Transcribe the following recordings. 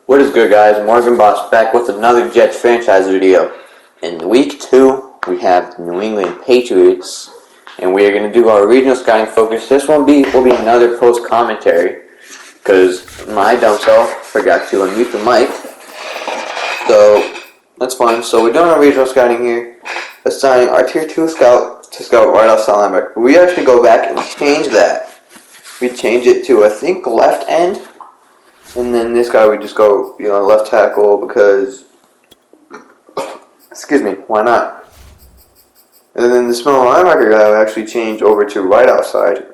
What is good, guys? Morgan Boss back with another Jets franchise video. In week 2, we have the New England Patriots, and we are going to do our regional scouting focus. This one will be another post commentary because my dumb self forgot to unmute the mic. So that's fine. So we're doing our regional scouting here, assigning our tier 2 scout to scout right outside linebacker. We actually go back and change that. We change it to, I think, left end. And then this guy, we just go, left tackle because, excuse me, why not? And then the small linebacker guy will actually change over to right outside.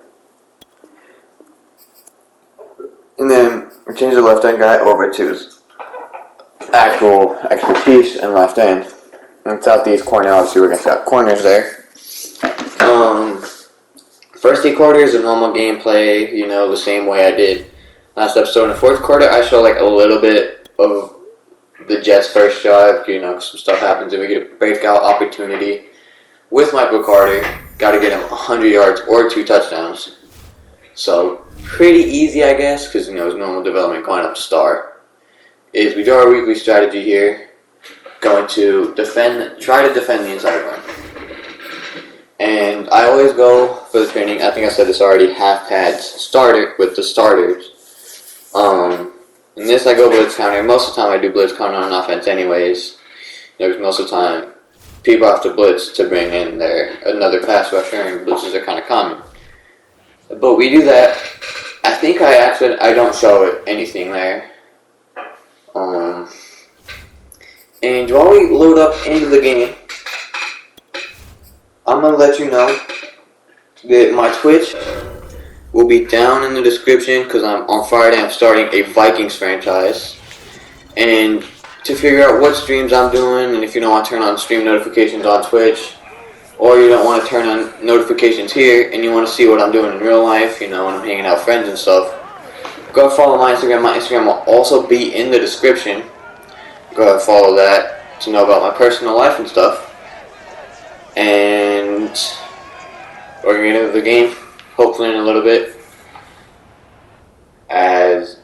And then we change the left end guy over to his actual expertise in left end. And southeast corner, obviously we're going to got corners there. First 8 quarters, a normal gameplay, the same way I did last episode. In the fourth quarter, I show like a little bit of the Jets' first drive. Some stuff happens and we get a breakout opportunity with Michael Carter. Got to get him 100 yards or 2 touchdowns. So pretty easy, I guess, because it's normal development going up to star. Is we do our weekly strategy here, going to try to defend the inside run. And I always go for the training. I think I said this already. Half pads starter with the starters. In this I go blitz counter. Most of the time I do blitz counter on offense anyways. Because most of the time people have to blitz to bring in another pass rusher, and blitzes are kind of common. But we do that. I think I don't show anything there. And while we load up into the game, I'm going to let you know that my Twitch will be down in the description because on Friday I'm starting a Vikings franchise. And to figure out what streams I'm doing, and if you don't want to turn on stream notifications on Twitch, or you don't want to turn on notifications here and you want to see what I'm doing in real life, when I'm hanging out with friends and stuff, go follow my Instagram. My Instagram will also be in the description. Go ahead and follow that to know about my personal life and stuff. And we're going to get into the game, hopefully in a little bit, as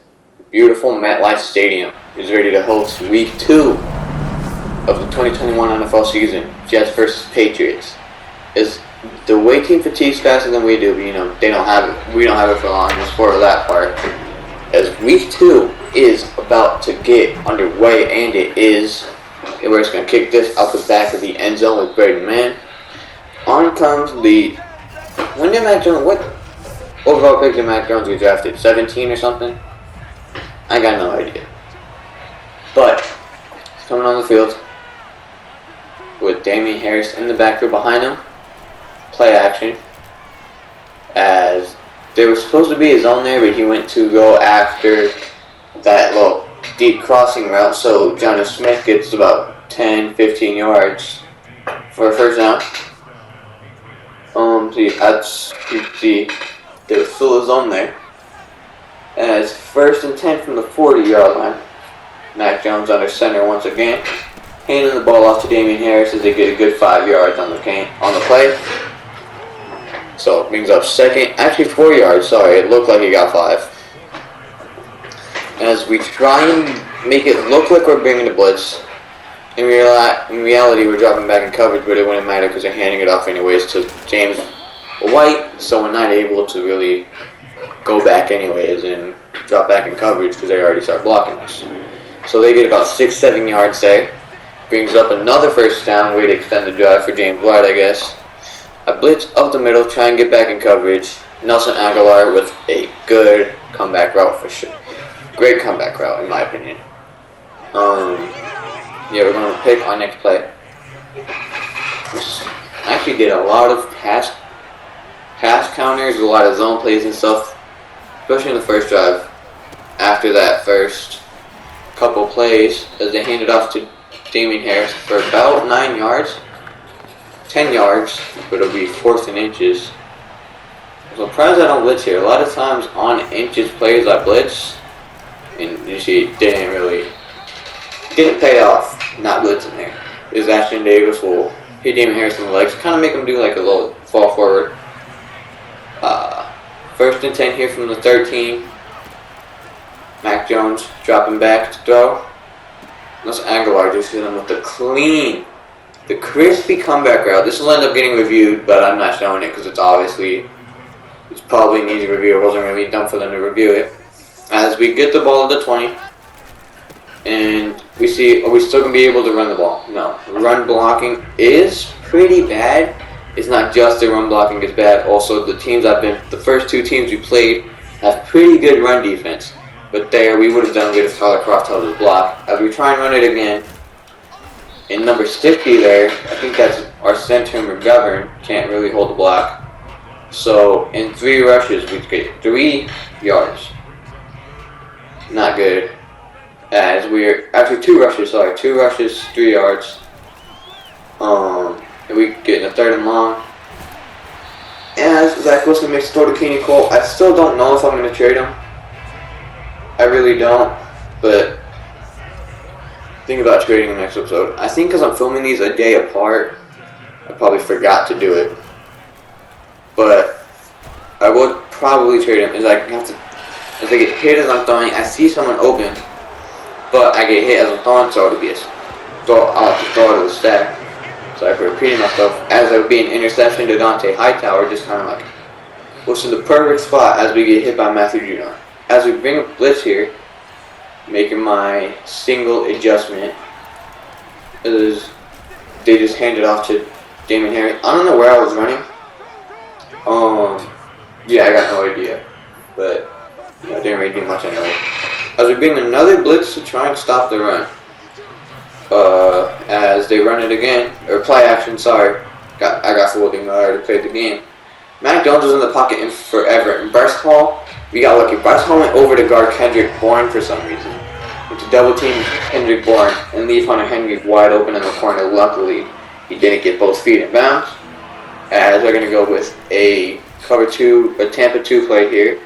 beautiful MetLife Stadium is ready to host week 2 of the 2021 NFL season, Jets versus Patriots. Is the away team fatigues faster than we do, but they don't have it. We don't have it for long. Just for that part, as week 2 is about to get underway, and we're just gonna kick this out the back of the end zone with Braden Mann. On comes when did Mac Jones? What overall pick did Mac Jones get drafted? 17 or something? I got no idea. But he's coming on the field with Damian Harris in the backfield behind him. Play action. As there was supposed to be a zone there, but he went to go after that little deep crossing route. So Jonas Smith gets about 10-15 yards for a first down. There was still a zone there. As first and 10 from the 40-yard line. Mac Jones under center once again. Handing the ball off to Damian Harris as they get a good 5 yards on the play. So it brings up actually 4 yards, sorry, it looked like he got 5. As we try and make it look like we're bringing the blitz, in reality we're dropping back in coverage, but it wouldn't matter because they're handing it off anyways to James White, so we're not able to really go back anyways and drop back in coverage because they already start blocking us. So they get about 6-7 yards there. Brings up another first down, way to extend the drive for James White, I guess. I blitz up the middle, try and get back in coverage. Nelson Aguilar with a good comeback route for sure. Great comeback route, in my opinion. We're going to pick our next play. I actually did a lot of pass counters, a lot of zone plays and stuff, especially in the first drive. After that first couple plays, as they handed off to Damien Harris for about 9 yards, 10 yards, but it'll be 4th and inches. I'm surprised I don't blitz here. A lot of times on inches plays I blitz, and you see it didn't pay off not blitzing there. Is Ashton Davis will hit Damien Harris in the legs, kind of make him do like a little fall forward. First and 10 here from the 13. Mac Jones dropping back to throw. Unless Aguilar just hit him with the crispy comeback route. This will end up getting reviewed, but I'm not showing it because it's probably an easy review. It wasn't really done for them to review it. As we get the ball at the 20, and we see, are we still going to be able to run the ball? No. Run blocking is pretty bad. It's not just the run blocking is bad. Also, the first two teams we played have pretty good run defense. But there, we would have done good if Tyler Croft held his block. As we try and run it again, in number 60 there, I think that's our center McGovern, can't really hold the block. So, in 3 rushes, we get 3 yards. Not good. As we're, actually 2 rushes, 3 yards. And we get in a 3rd and long. As Zach Wilson makes the throw to Kenny Cole, I still don't know if I'm going to trade him. I really don't, but think about trading the next episode. I think because I'm filming these a day apart, I probably forgot to do it. But I would probably trade him. As I get hit as I'm throwing, I see someone open, but I get hit as I'm throwing, so I'll have to throw it to the stack. So I'm repeating myself. As I would be an interception to Dante Hightower, just kind of like, which is the perfect spot as we get hit by Matthew Jr. As we bring a blitz here, making my single adjustment, they just hand it off to Damian Harris. I don't know where I was running. Yeah, I got no idea. But I didn't really do much anyway. As we bring another blitz to try and stop the run. As they run it again, or play action, sorry. I got fooled, I already played the game. Mac Jones was in the pocket in forever. And Bryce Hall, we got lucky. Bryce Hall went over to guard Kendrick Bourne for some reason. And to double team Kendrick Bourne and leave Hunter Henry wide open in the corner. Luckily, he didn't get both feet in bounds. As they're going to go with a cover 2, a Tampa 2 play here.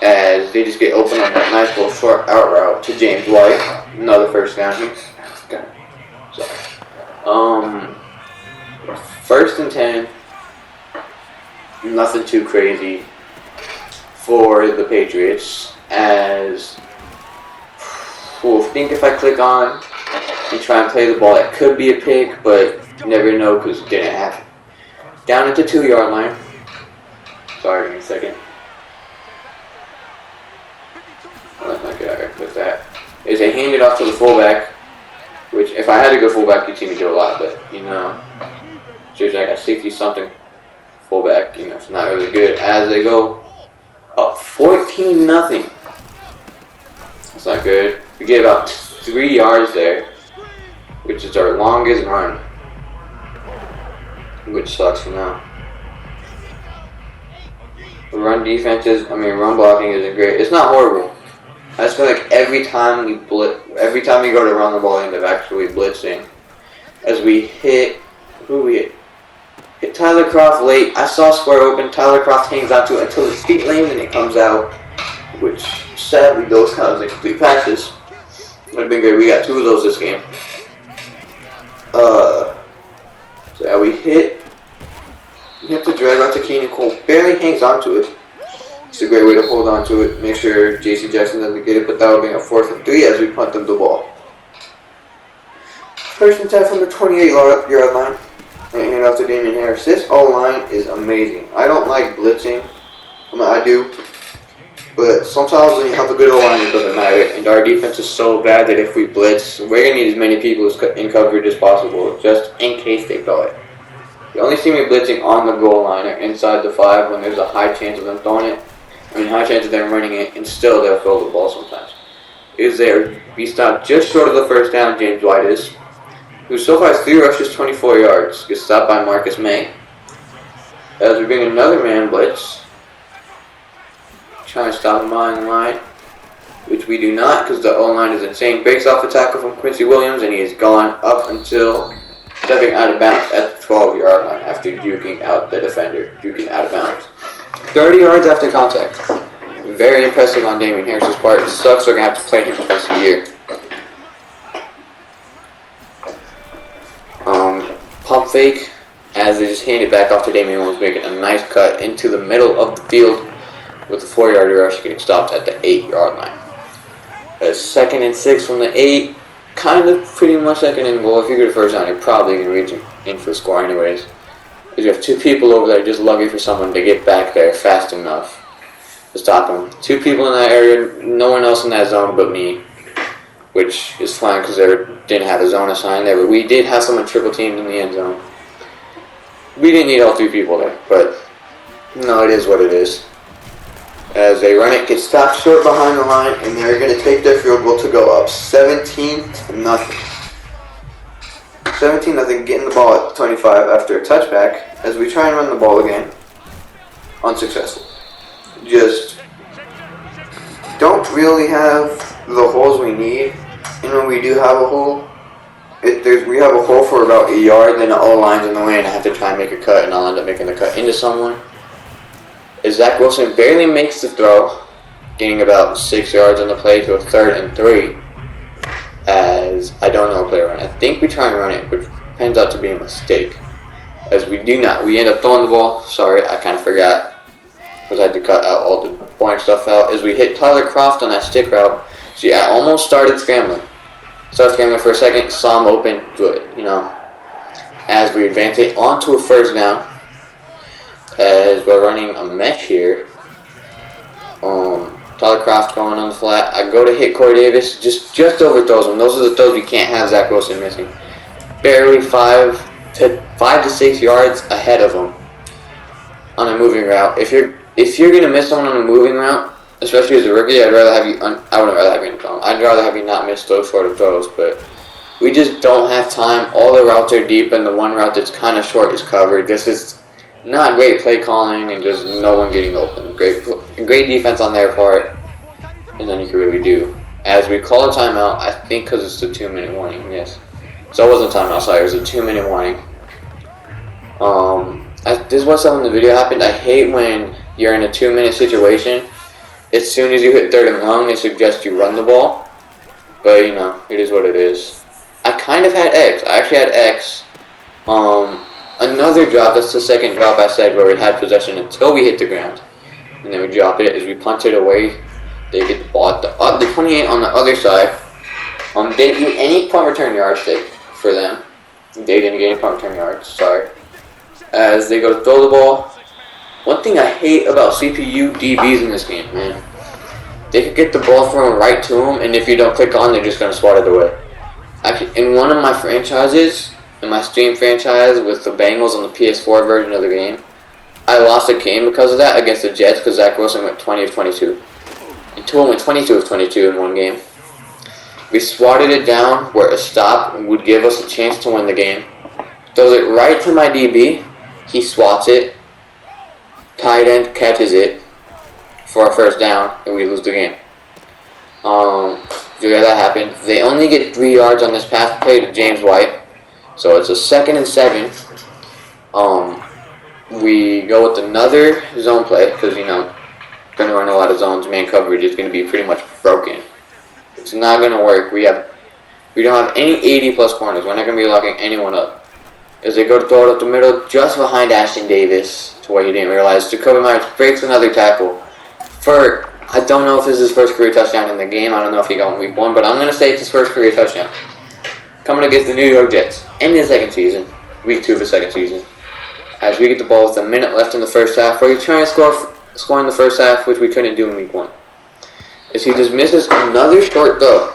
As they just get open on that nice little short out route to James White. Another first down here. Sorry. 1st and 10. Nothing too crazy for the Patriots. As I think if I click on and try and play the ball, that could be a pick, but you never know because it didn't happen. Down at the 2-yard line. Sorry, give me a second. Let's not get out with that. Is they hand it off to the fullback, which if I had to go fullback, you'd see me do a lot, but seriously, I got 60-something fullback, it's not really good. As they go up 14-0. That's not good. We get about 3 yards there, which is our longest run, which sucks for now. Run blocking isn't great. It's not horrible. I just feel like every time we go to run the ball, we end up actually blitzing. As we hit Tyler Croft late. I saw square open. Tyler Croft hangs on to it until his feet land and it comes out, which sadly those kind of incomplete passes. Would have been great. We got 2 of those this game. So yeah, we have to drag out to Keenan Cole. Barely hangs on to it. It's a great way to hold on to it. Make sure J.C. Jackson doesn't get it, but that would be a 4th and 3 as we punt them the ball. 1st and 10 from the 28-yard line. And hand off to Damian Harris. This O-line is amazing. I don't like blitzing. I do. But sometimes when you have a good O-line, it doesn't matter. And our defense is so bad that if we blitz, we're going to need as many people in coverage as possible, just in case they throw it. You only see me blitzing on the goal line or inside the 5 when there's a high chance of them throwing it. High chance of them running it, and still they'll throw the ball sometimes. We stopped just short of the 1st down, James White is, who so far has 3 rushes, 24 yards. Gets stopped by Marcus May. As we bring another man blitz. Trying to stop him on the line, which we do not because the O-line is insane. Breaks off a tackle from Quincy Williams, and he is gone up until stepping out of bounds at the 12-yard line after juking out the defender, juking out of bounds. 30 yards after contact. Very impressive on Damien Harris' part. It sucks we're going to have to play him twice a year. Pump fake as they just hand it back off to Damien Williams, making a nice cut into the middle of the field with a 4-yard rush getting stopped at the 8-yard line. A 2nd and 6 from the 8. Kind of pretty much second and goal. If you get a first down, you're probably going to reach in for a score anyways. Because you have 2 people over there just lucky for someone to get back there fast enough to stop them. 2 people in that area, no one else in that zone but me. Which is fine because they didn't have a zone assigned there. But we did have someone triple teamed in the end zone. We didn't need all 3 people there. But no, it is what it is. As they run it, get stopped short behind the line, and they're going to take their field goal to go up 17-0. 17-0, getting the ball at 25 after a touchback, as we try and run the ball again. Unsuccessful. Just don't really have the holes we need, and when we do have a hole, we have a hole for about a yard, then the O-line's in the way, and I have to try and make a cut, and I'll end up making the cut into someone. As Zach Wilson barely makes the throw, getting about 6 yards on the play to a 3rd and 3. As I don't know a play run. I think we try and run it, which turns out to be a mistake. As we do not. We end up throwing the ball. Sorry, I kind of forgot. Because I had to cut out all the boring stuff out. As we hit Tyler Croft on that stick route. See, I almost started scrambling. Started scrambling for a second, saw him open, good, As we advance it onto a first down. As we're running a mesh here. Tyler Croft going on the flat. I go to hit Corey Davis, just overthrows him. Those are the throws we can't have Zach Wilson missing. Barely 5 to 6 yards ahead of him on a moving route. If you're gonna miss someone on a moving route, especially as a rookie, I wouldn't rather have you in the phone. I'd rather have you not miss those sort of throws, but we just don't have time. All the routes are deep, and the one route that's kind of short is covered. This is not great play calling, and just no one getting open. Great defense on their part, and then you can really do. As we call a timeout, I think because it's a 2-minute warning, yes. So it wasn't a timeout, sorry, it was a 2-minute warning. This was something in the video happened. I hate when you're in a 2-minute situation. As soon as you hit 3rd and long, they suggest you run the ball. But, it is what it is. I kind of had X. I actually had X. Another drop, that's the second drop I said, where we had possession until we hit the ground. And then we drop it as we punt it away. They get the ball at the 28 on the other side. They didn't get any punt return yards for them. They didn't get any punt return yards, sorry. As they go to throw the ball. One thing I hate about CPU DBs in this game, man. They could get the ball thrown right to them, and if you don't click on, they're just going to swat it away. Actually, in one of my franchises, in my stream franchise with the Bengals on the PS4 version of the game, I lost a game because of that against the Jets because Zach Wilson went 20 of 22. And Tua went 22 of 22 in one game. We swatted it down where a stop would give us a chance to win the game. Throws it right to my DB. He swats it. Tight end catches it for a first down, and we lose the game. Yeah, that happened. They only get 3 yards on this pass play to James White. So it's a 2nd and 7. We go with another zone play because, going to run a lot of zones. Man coverage is going to be pretty much broken. It's not going to work. We don't have any 80-plus corners. We're not going to be locking anyone up. As they go to throw it up the middle, just behind Ashton Davis, to where he didn't realize. Jacoby Myers breaks another tackle. I don't know if this is his first career touchdown in the game. I don't know if he got in week 1, but I'm going to say it's his first career touchdown. Coming against the New York Jets in the second season, week 2 of the second season. As we get the ball with a minute left in the first half, we're trying to score in the first half, which we couldn't do in week 1. As he just misses another short throw.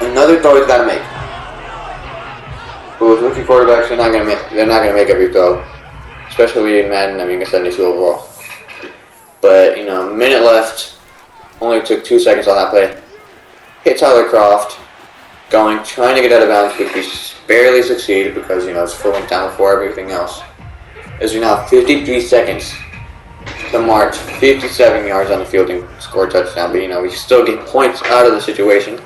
Another throw he's got to make. But with rookie quarterbacks, they're not gonna make every throw, especially in Madden. It's 72 overall. But a minute left. Only took 2 seconds on that play. Hit Tyler Croft. Trying to get out of bounds, but we barely succeeded because, it's falling down before everything else. As we now have 53 seconds to march 57 yards on the field and score a touchdown. But, we still get points out of the situation.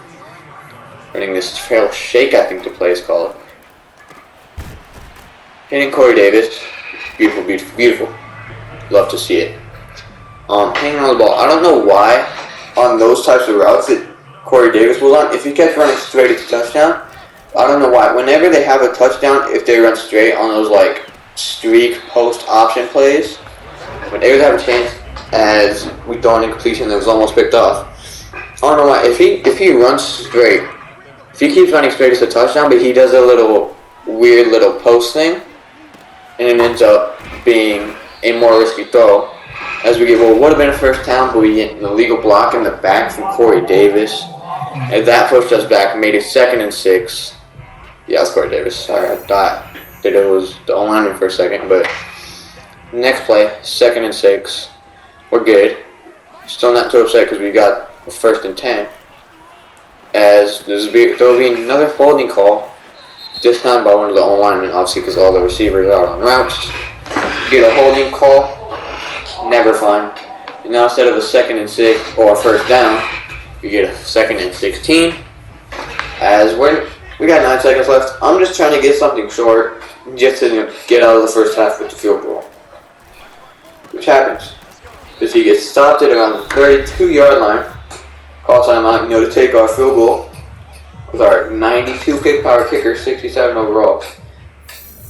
Running this trail shake, I think the play is called. Hitting Corey Davis. Beautiful, beautiful, beautiful. Love to see it. Hanging on the ball. I don't know why on those types of routes that Corey Davis was on, if he kept running straight, it's a touchdown. I don't know why. Whenever they have a touchdown, if they run straight on those streak post option plays, when Davis have a chance, as we throw an incompletion that was almost picked off, I don't know why. If he runs straight, if he keeps running straight, it's a touchdown. But he does a little weird little post thing, and it ends up being a more risky throw. As we get, well, it would have been a first down, but we get an illegal block in the back from Corey Davis. And that pushed us back, made it 2nd and 6. Yeah, it's Corey Davis. Sorry, I thought that it was the O-lineman for a second, but next play, 2nd and 6. We're good. Still not too upset because we got a 1st and 10. As there will be another holding call, this time by one of the O-linemen, obviously because all the receivers are on routes. Get a holding call. Never fun. And now instead of a 2nd and 6 or a first down, you get a 2nd and 16. As we got 9 seconds left, I'm just trying to get something short, just to get out of the first half with the field goal. Which happens. Because he gets stopped at around the 32-yard line. Call timeout, to take our field goal with our 92 kick power kicker, 67 overall.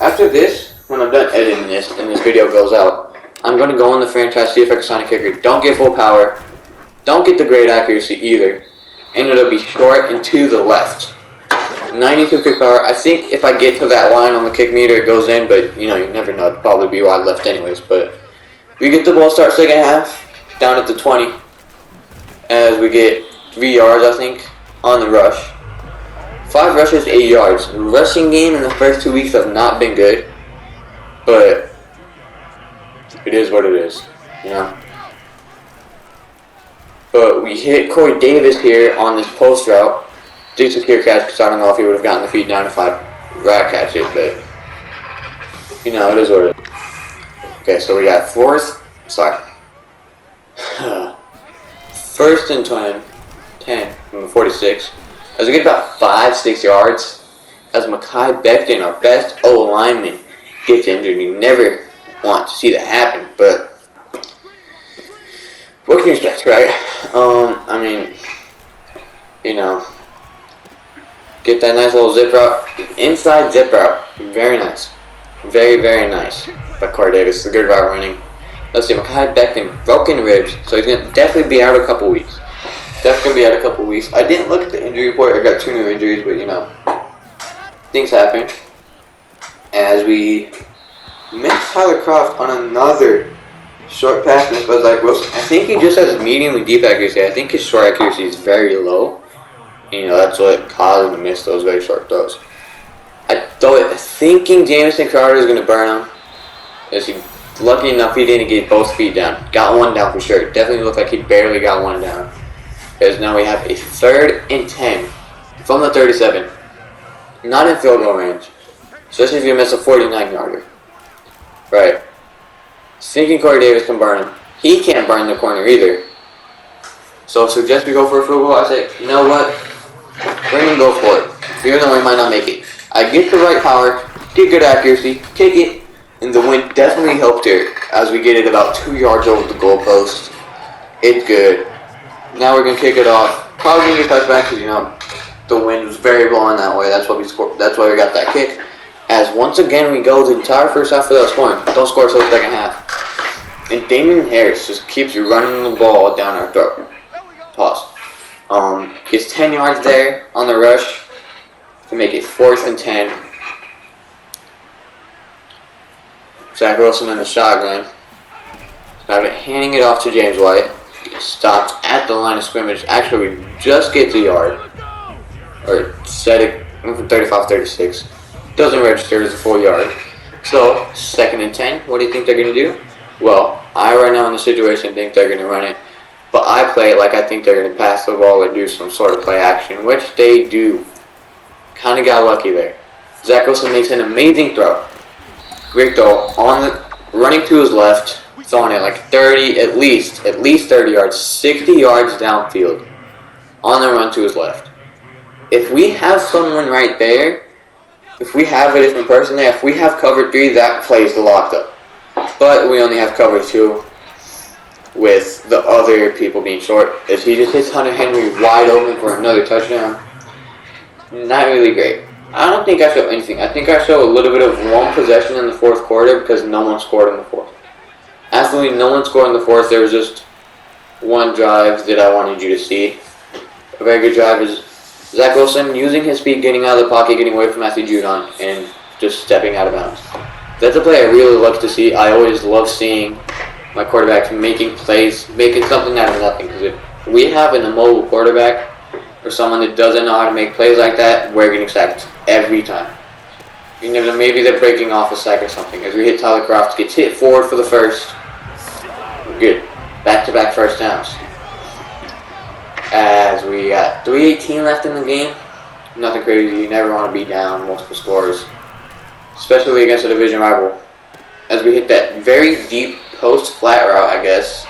After this, when I'm done editing this and this video goes out, I'm going to go on the franchise, see if I can sign a kicker. Don't get full power. Don't get the great accuracy either. And it'll be short and to the left. 92 kick power. I think if I get to that line on the kick meter, it goes in. But, you never know. It'd probably be wide left anyways. But we get the ball start second half. Down at the 20. As we get 3 yards, I think, on the rush. 5 rushes, 8 yards. The rushing game in the first 2 weeks have not been good. But it is what it is, But we hit Corey Davis here on this post route. Decent secure catch because I don't know if he would have gotten the feed down if I rat catch it, but it is what it is. Okay, so we got 1st and 10 from the 46. As we get about 5-6 yards, as Mekhi Becton, our best O-lineman, gets injured. You never want to see that happen, but what can you expect, right? Get that nice little zip route, inside zip route, very nice, very, very nice by Corey Davis. It's a good route running. Let's see, Mekhi Becton, broken ribs, so he's gonna definitely be out a couple weeks. I didn't look at the injury report. I got 2 new injuries, but things happen. As we missed Tyler Croft on another short pass miss by Zach Wilson. I think he just has medium and deep accuracy. I think his short accuracy is very low. That's what caused him to miss those very short throws. Thinking Jamison Crowder is going to burn him. Is he lucky enough he didn't get both feet down. Got one down for sure. Definitely looked like he barely got one down. Because now we have a 3rd and 10 from the 37. Not in field goal range. Especially if you miss a 49-yarder. Right. Thinking Corey Davis can burn him. He can't burn the corner either. So suggest we go for a field goal. I say, you know what? Bring him, go for it. Even though we might not make it. I get the right power, get good accuracy, kick it, and the wind definitely helped here as we get it about 2 yards over the goalpost. It's good. Now we're going to kick it off. Probably going to get touchback because, the wind was very blowing that way. That's why we scored. That's why we got that kick. As once again we go the entire first half without scoring. Don't score until the second half. And Damian Harris just keeps running the ball down our throat. Pause. Gets 10 yards there on the rush to make it 4th and 10. Zach Wilson in the shotgun. Handing it off to James White. Gets stopped at the line of scrimmage. Actually, we just get the yard. Or set it from 35-36. Doesn't register as a full yard. So, 2nd and 10. What do you think they're going to do? Well, I right now in the situation think they're going to run it. But I play it like I think they're going to pass the ball or do some sort of play action, which they do. Kind of got lucky there. Zach Wilson makes an amazing throw. Great throw. Running to his left. Throwing it like 30, at least 30 yards. 60 yards downfield. On the run to his left. If we have someone right there, if we have a different person there, if we have cover 3, that plays locked up. But we only have cover 2 with the other people being short. As he just hits Hunter Henry wide open for another touchdown. Not really great. I don't think I show anything. I think I show a little bit of one possession in the 4th quarter because no one scored in the 4th. Absolutely no one scored in the 4th. There was just one drive that I wanted you to see. a very good drive is Zach Wilson using his speed, getting out of the pocket, getting away from Matthew Judon, and just stepping out of bounds. That's a play I really love to see. I always love seeing my quarterbacks making plays, making something out of nothing. Because if we have an immobile quarterback or someone that doesn't know how to make plays like that, we're getting sacked every time. You know, maybe they're breaking off a sack or something. As we hit Tyler Croft, gets hit forward for the first. We're good. Back-to-back first downs. As we got 3:18 left in the game. Nothing crazy. You never want to be down multiple scores, especially against a division rival. As we hit that very deep post flat route, I guess,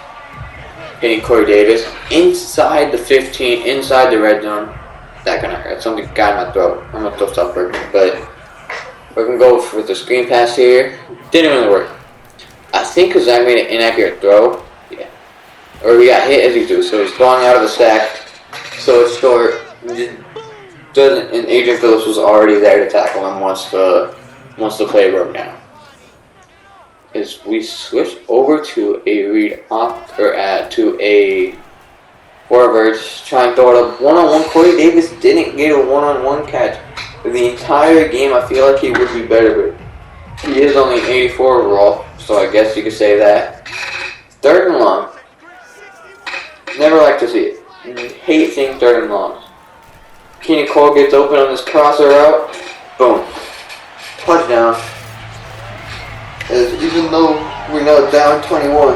hitting Corey Davis inside the 15, inside the red zone. That kind of hurt. Something got in my throat. I'm gonna still stop working, but we're gonna go with the screen pass here. Didn't really work. I think because I made an inaccurate throw. Yeah. Or we got hit as he threw, so he's throwing out of the stack. So it's short. And Adrian Phillips was already there to tackle him once the play broke down. Is we switch over to a read off or to a forwards, try and throw it up one-on-one. Corey Davis didn't get a one-on-one catch the entire game. I feel like he would be better, but he is only 84 overall, so I guess you could say that. 3rd and long. Never like to see it. Hate seeing 3rd and long. Keenan Cole gets open on this crosser route. Boom. Touchdown. As even though we're now down 21,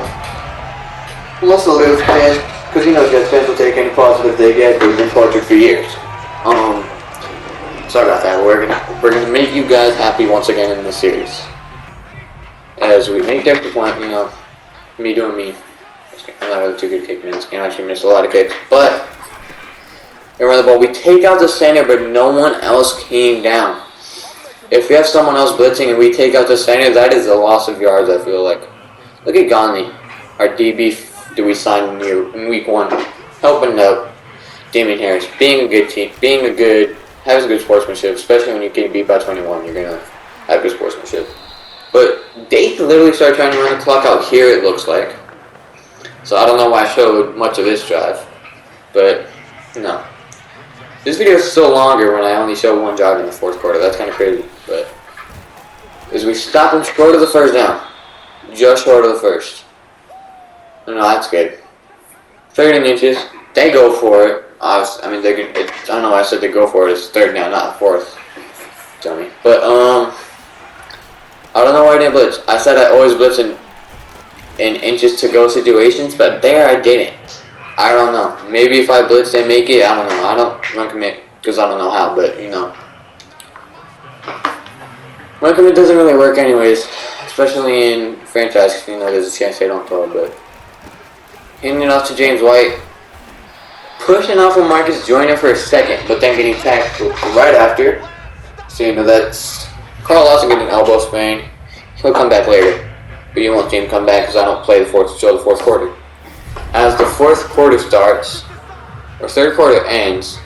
let's lose fans, because you know Jets fans will take any positive they get. They've been tortured for years. Sorry about that. We're gonna make you guys happy once again in this series. As we make the extra point, you know, me doing me. I'm not really too good at kicking in this game. I actually missed a lot of kicks, but we run the ball. We take out the center, but no one else came down. If we have someone else blitzing and we take out the center, that is a loss of yards, I feel like. Look at Gonley, our DB that we signed in week 1. Helping out Damian Harris. Being a good team, having good sportsmanship, especially when you get beat by 21, you're going to have good sportsmanship. But they literally started trying to run the clock out here, it looks like. So I don't know why I showed much of this drive. But, no. This video is still longer when I only show one drive in the 4th quarter. That's kind of crazy. But as we stop them short of the first down. Just short of the first. No, that's good. 13 inches. They go for it. I don't know why I said they go for it. It's 3rd down, not 4th. Tell me. But, I don't know why I didn't blitz. I said I always blitz in inches to go situations, but there I didn't. I don't know. Maybe if I blitz they make it. I don't know. I don't run commit because I don't know how, but you know. Run commit doesn't really work anyways, especially in franchise because you know there's a chance they don't throw, but handing it off to James White. Pushing off of Marcus Joyner for a second, but then getting tackled right after. So you know that's Carl Lawson getting an elbow sprain. He'll come back later. But you won't see him come back because I don't play the 4th quarter. As the 4th quarter starts, or 3rd quarter ends,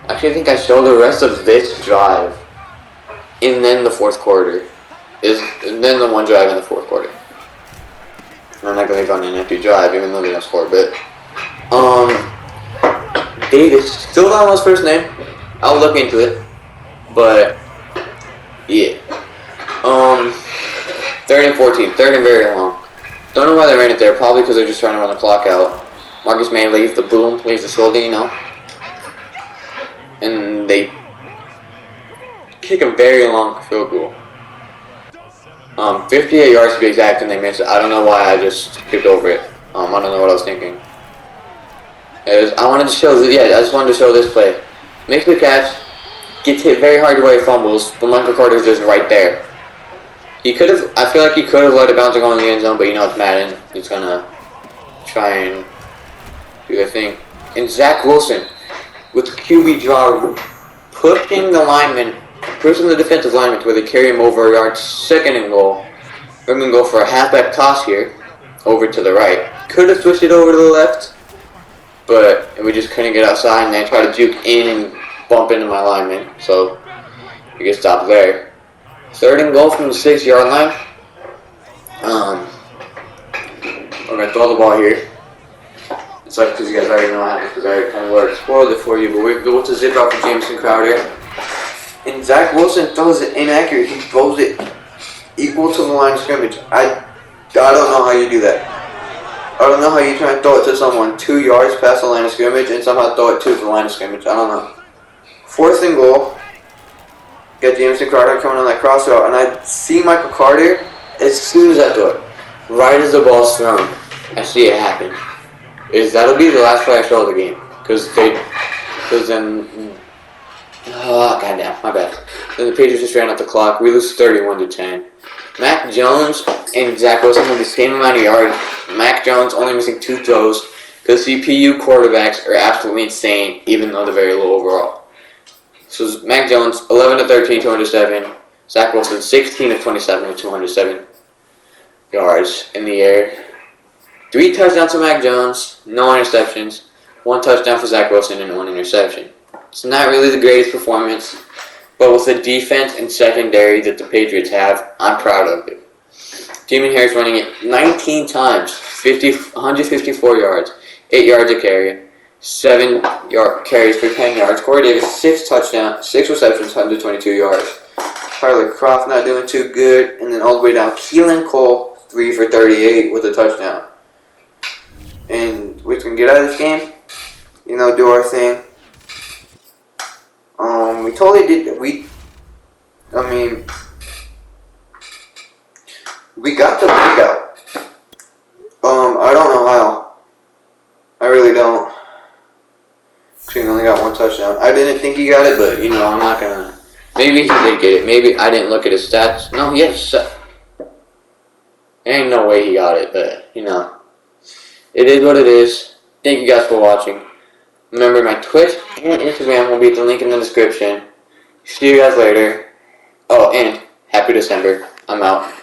I actually think I show the rest of this drive, and then the 4th quarter, and then the one drive in the 4th quarter. I'm not going to go on an empty drive, even though they don't score, but, Davis, still don't know his first name, I'll look into it, but, yeah, 3rd and 14, 3rd and very long. Don't know why they ran it there. Probably because they're just trying to run the clock out. Marcus May leaves the boom, leaves the shoulder, you know. And they kick a very long field goal. 58 yards to be exact, and they missed it. I don't know why I just skipped over it. I don't know what I was thinking. I just wanted to show this play. Makes the catch, gets hit very hard away, fumbles, but Michael Carter's just right there. I feel like he could have let it bounce and go in the end zone, but you know it's Madden. He's gonna try and do the thing. And Zach Wilson, with QB draw, pushing the defensive lineman to where they carry him over a yard, 2nd and goal. We're gonna go for a halfback toss here, over to the right. Could have switched it over to the left, but we just couldn't get outside, and they tried to juke in and bump into my lineman, so we get stopped there. 3rd and goal from the 6-yard line. We're going to throw the ball here. sucks because you guys already know what happened because I already kind of spoiled it for you. But we're going to zip out for Jamison Crowder. And Zach Wilson throws it inaccurate. He throws it equal to the line of scrimmage. I don't know how you do that. I don't know how you try and throw it to someone 2 yards past the line of scrimmage and somehow throw it to the line of scrimmage. I don't know. 4th and goal. Got Jamison Crowder coming on that cross route, and I see Michael Carter as soon as I throw it. Right as the ball's thrown, I see it happen. That'll be the last play I show of the game. Because then... Oh, goddamn, my bad. Then the Patriots just ran out the clock. We lose 31-10. Mac Jones and Zach Wilson have the same amount of yards. Mac Jones only missing 2 throws because CPU quarterbacks are absolutely insane, even though they're very low overall. So Mac Jones, 11-13, 207. Zach Wilson, 16-27 with 207 yards in the air. 3 touchdowns for Mac Jones, no interceptions. 1 touchdown for Zach Wilson and 1 interception. It's not really the greatest performance, but with the defense and secondary that the Patriots have, I'm proud of it. Damien Harris running it 19 times, 154 yards, 8 yards a carry, 7 carries for 10 yards. Corey Davis, 6 touchdowns, 6 receptions, 122 yards. Tyler Kroft not doing too good, and then all the way down, Keelan Cole, 3 for 38 with a touchdown. And we can get out of this game, do our thing. We totally did. We got the breakout. I don't know how. I really don't. He only got 1 touchdown. I didn't think he got it, but I'm not gonna. Maybe he did get it. Maybe I didn't look at his stats. No, he has. There ain't no way he got it, but it is what it is. Thank you guys for watching. Remember, my Twitch and Instagram will be at the link in the description. See you guys later. Oh, and happy December. I'm out.